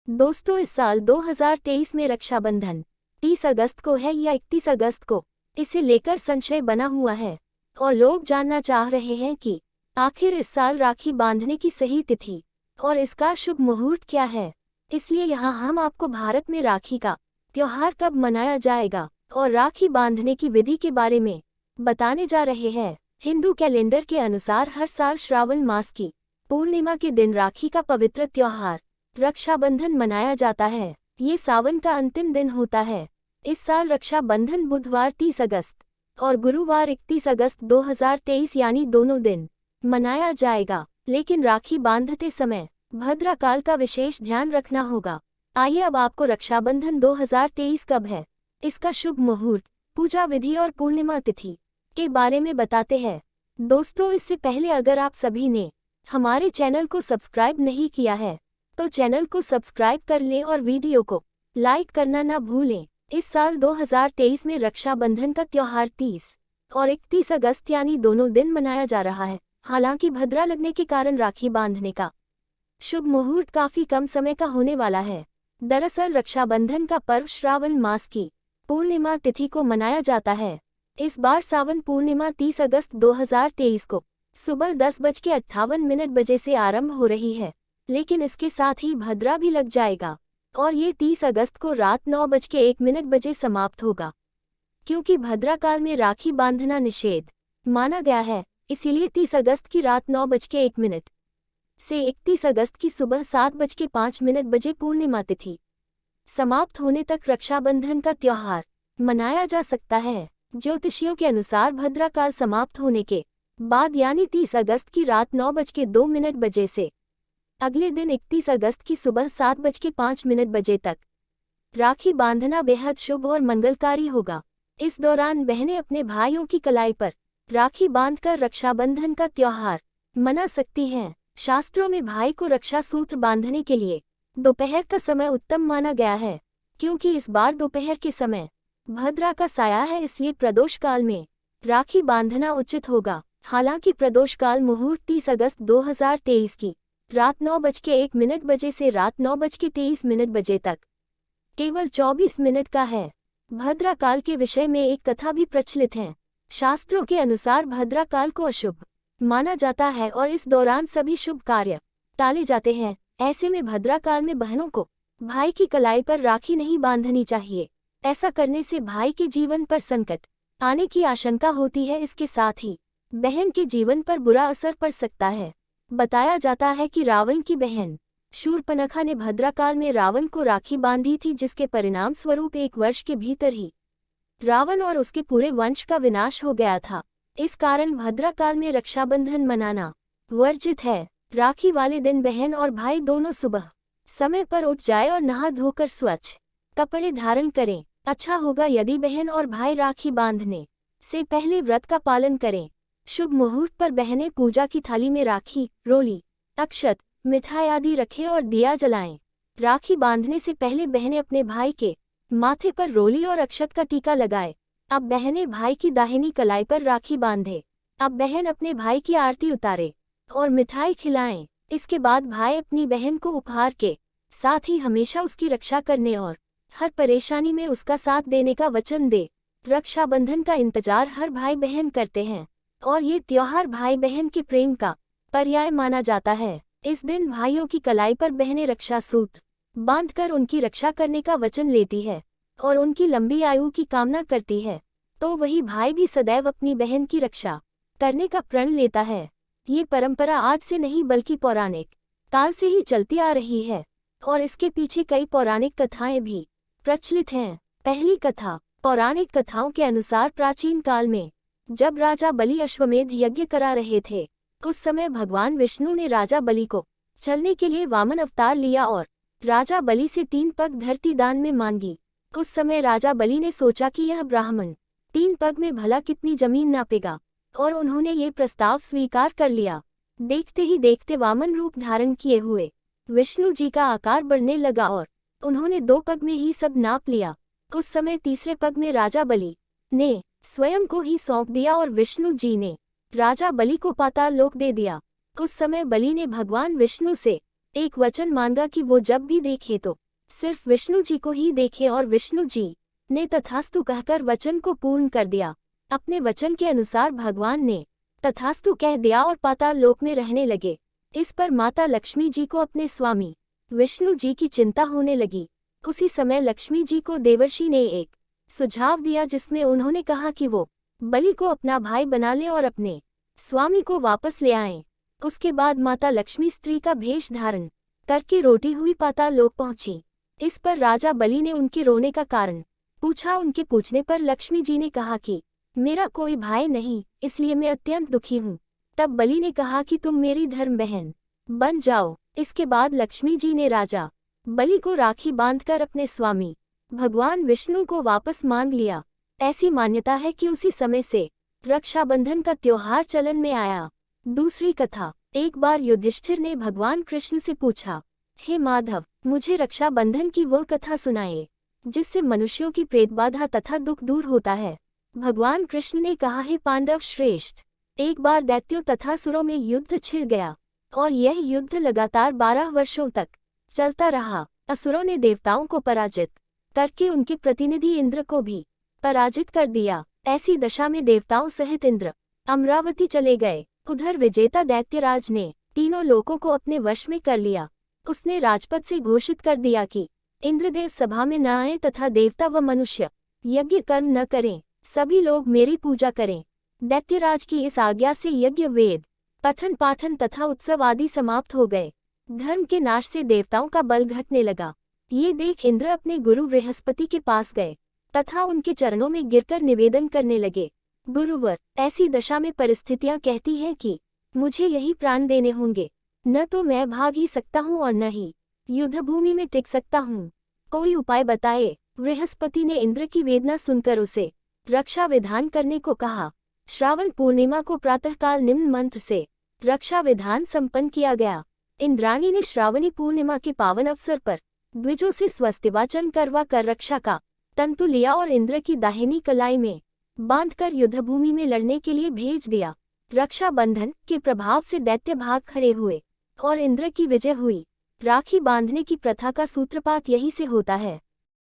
दोस्तों, इस साल 2023 में रक्षाबंधन 30 अगस्त को है या 31 अगस्त को, इसे लेकर संशय बना हुआ है और लोग जानना चाह रहे हैं कि आखिर इस साल राखी बांधने की सही तिथि और इसका शुभ मुहूर्त क्या है। इसलिए यहाँ हम आपको भारत में राखी का त्योहार कब मनाया जाएगा और राखी बांधने की विधि के बारे में बताने जा रहे हैं। हिंदू कैलेंडर के अनुसार हर साल श्रावण मास की पूर्णिमा के दिन राखी का पवित्र त्योहार रक्षाबंधन मनाया जाता है। ये सावन का अंतिम दिन होता है। इस साल रक्षाबंधन बुधवार 30 अगस्त और गुरुवार 31 अगस्त 2023 यानी दोनों दिन मनाया जाएगा। लेकिन राखी बांधते समय भद्राकाल का विशेष ध्यान रखना होगा। आइए अब आपको रक्षाबंधन 2023 कब है, इसका शुभ मुहूर्त, पूजा विधि और पूर्णिमा तिथि के बारे में बताते हैं। दोस्तों, इससे पहले अगर आप सभी ने हमारे चैनल को सब्सक्राइब नहीं किया है तो चैनल को सब्सक्राइब कर लें और वीडियो को लाइक करना ना भूलें। इस साल 2023 में रक्षाबंधन का त्योहार 30 और 31 अगस्त यानी दोनों दिन मनाया जा रहा है। हालांकि भद्रा लगने के कारण राखी बांधने का शुभ मुहूर्त काफी कम समय का होने वाला है। दरअसल रक्षाबंधन का पर्व श्रावण मास की पूर्णिमा तिथि को मनाया जाता है। इस बार सावन पूर्णिमा 30 अगस्त 2023 को सुबह 10:58 बजे से आरंभ हो रही है, लेकिन इसके साथ ही भद्रा भी लग जाएगा और ये 30 अगस्त को रात 9:01 बजे समाप्त होगा। क्योंकि भद्रा काल में राखी बांधना निषेध माना गया है, इसीलिए 30 अगस्त की रात 9:01 से 31 अगस्त की सुबह 7:05 बजे पूर्णिमा तिथि समाप्त होने तक रक्षाबंधन का त्योहार मनाया जा सकता है। ज्योतिषियों के अनुसार भद्रा काल समाप्त होने के बाद यानी 30 अगस्त की रात 9:02 बजे से अगले दिन 31 अगस्त की सुबह 7:05 बजे तक राखी बांधना बेहद शुभ और मंगलकारी होगा। इस दौरान बहनें अपने भाइयों की कलाई पर राखी बांधकर रक्षाबंधन का त्योहार मना सकती हैं। शास्त्रों में भाई को रक्षा सूत्र बांधने के लिए दोपहर का समय उत्तम माना गया है, क्योंकि इस बार दोपहर के समय भद्रा का साया है, इसलिए प्रदोष काल में राखी बांधना उचित होगा। हालांकि प्रदोष काल मुहूर्त 30 अगस्त 2023 की रात 9:01 बजे से रात 9:23 बजे तक केवल 24 मिनट का है। भद्रा काल के विषय में एक कथा भी प्रचलित है। शास्त्रों के अनुसार भद्रा काल को अशुभ माना जाता है और इस दौरान सभी शुभ कार्य टाले जाते हैं। ऐसे में भद्रा काल में बहनों को भाई की कलाई पर राखी नहीं बांधनी चाहिए। ऐसा करने से भाई के जीवन पर संकट आने की आशंका होती है। इसके साथ ही बहन के जीवन पर बुरा असर पड़ सकता है। बताया जाता है कि रावण की बहन शूर्पणखा ने भद्राकाल में रावण को राखी बांधी थी, जिसके परिणाम स्वरूप 1 वर्ष के भीतर ही रावण और उसके पूरे वंश का विनाश हो गया था। इस कारण भद्राकाल में रक्षाबंधन मनाना वर्जित है। राखी वाले दिन बहन और भाई दोनों सुबह समय पर उठ जाए और नहा धोकर स्वच्छ कपड़े धारण करें। अच्छा होगा यदि बहन और भाई राखी बांधने से पहले व्रत का पालन करें। शुभ मुहूर्त पर बहनें पूजा की थाली में राखी, रोली, अक्षत, मिठाई आदि रखें और दिया जलाएं। राखी बांधने से पहले बहनें अपने भाई के माथे पर रोली और अक्षत का टीका लगाएं। अब बहनें भाई की दाहिनी कलाई पर राखी बांधें। अब बहन अपने भाई की आरती उतारे और मिठाई खिलाएं। इसके बाद भाई अपनी बहन को उपहार के साथ ही हमेशा उसकी रक्षा करने और हर परेशानी में उसका साथ देने का वचन दे। रक्षाबंधन का इंतजार हर भाई बहन करते हैं और ये त्योहार भाई बहन के प्रेम का पर्याय माना जाता है। इस दिन भाइयों की कलाई पर बहनें रक्षा सूत्र बांधकर उनकी रक्षा करने का वचन लेती है और उनकी लंबी आयु की कामना करती है, तो वही भाई भी सदैव अपनी बहन की रक्षा करने का प्रण लेता है। ये परंपरा आज से नहीं बल्कि पौराणिक काल से ही चलती आ रही है और इसके पीछे कई पौराणिक कथाएं भी प्रचलित हैं। पहली कथा। पौराणिक कथाओं के अनुसार प्राचीन काल में जब राजा बलि अश्वमेध यज्ञ करा रहे थे, उस समय भगवान विष्णु ने राजा बलि को चलने के लिए वामन अवतार लिया और राजा बलि से 3 पग धरती दान में मांगी। उस समय राजा बलि ने सोचा कि यह ब्राह्मण 3 पग में भला कितनी जमीन नापेगा, और उन्होंने ये प्रस्ताव स्वीकार कर लिया। देखते ही देखते वामन रूप धारण किए हुए विष्णु जी का आकार बढ़ने लगा और उन्होंने 2 पग में ही सब नाप लिया। उस समय तीसरे पग में राजा बलि ने स्वयं को ही सौंप दिया और विष्णु जी ने राजा बलि को पाताल लोक दे दिया। उस समय बलि ने भगवान विष्णु से एक वचन मांगा कि वो जब भी देखे तो सिर्फ विष्णु जी को ही देखे, और विष्णु जी ने तथास्तु कहकर वचन को पूर्ण कर दिया। अपने वचन के अनुसार भगवान ने तथास्तु कह दिया और पाताल लोक में रहने लगे। इस पर माता लक्ष्मी जी को अपने स्वामी विष्णु जी की चिंता होने लगी। उसी समय लक्ष्मी जी को देवर्षि ने एक सुझाव दिया, जिसमें उन्होंने कहा कि वो बलि को अपना भाई बना ले और अपने स्वामी को वापस ले आएं। उसके बाद माता लक्ष्मी स्त्री का भेष धारण करके रोटी हुई पाताल लोक पहुंची। इस पर राजा बलि ने उनके रोने का कारण पूछा। उनके पूछने पर लक्ष्मी जी ने कहा कि मेरा कोई भाई नहीं, इसलिए मैं अत्यंत दुखी हूँ। तब बलि ने कहा कि तुम मेरी धर्म बहन बन जाओ। इसके बाद लक्ष्मी जी ने राजा बलि को राखी बांधकर अपने स्वामी भगवान विष्णु को वापस मांग लिया। ऐसी मान्यता है कि उसी समय से रक्षाबंधन का त्योहार चलन में आया। दूसरी कथा। एक बार युधिष्ठिर ने भगवान कृष्ण से पूछा, हे माधव, मुझे रक्षाबंधन की वो कथा सुनाए जिससे मनुष्यों की प्रेतबाधा तथा दुख दूर होता है। भगवान कृष्ण ने कहा, हे पांडव श्रेष्ठ, एक बार दैत्यों तथा असुरों में युद्ध छिड़ गया और यह युद्ध लगातार 12 वर्षों तक चलता रहा। असुरों ने देवताओं को पराजित करके उनके प्रतिनिधि इंद्र को भी पराजित कर दिया। ऐसी दशा में देवताओं सहित इंद्र अमरावती चले गए। उधर विजेता दैत्यराज ने तीनों लोकों को अपने वश में कर लिया। उसने राजपद से घोषित कर दिया कि इंद्रदेव सभा में न आए तथा देवता व मनुष्य यज्ञ कर्म न करें, सभी लोग मेरी पूजा करें। दैत्यराज की इस आज्ञा से यज्ञ, वेद पठन पाठन तथा उत्सव आदि समाप्त हो गए। धर्म के नाश से देवताओं का बल घटने लगा। ये देख इंद्र अपने गुरु बृहस्पति के पास गए तथा उनके चरणों में गिरकर निवेदन करने लगे, गुरुवर, ऐसी दशा में परिस्थितियां कहती हैं कि मुझे यही प्राण देने होंगे। न तो मैं भाग ही सकता हूँ और न ही युद्धभूमि में टिक सकता हूँ। कोई उपाय बताए। बृहस्पति ने इंद्र की वेदना सुनकर उसे रक्षा विधान करने को कहा। श्रावण पूर्णिमा को प्रातःकाल निम्न मंत्र से रक्षा विधान संपन्न किया गया। इंद्राणी ने श्रावणी पूर्णिमा के पावन अवसर पर द्विजों से स्वस्तिवाचन करवा कर रक्षा का तंतु लिया और इंद्र की दाहिनी कलाई में बांधकर युद्धभूमि में लड़ने के लिए भेज दिया। रक्षाबंधन के प्रभाव से दैत्य भाग खड़े हुए और इंद्र की विजय हुई। राखी बांधने की प्रथा का सूत्रपात यही से होता है।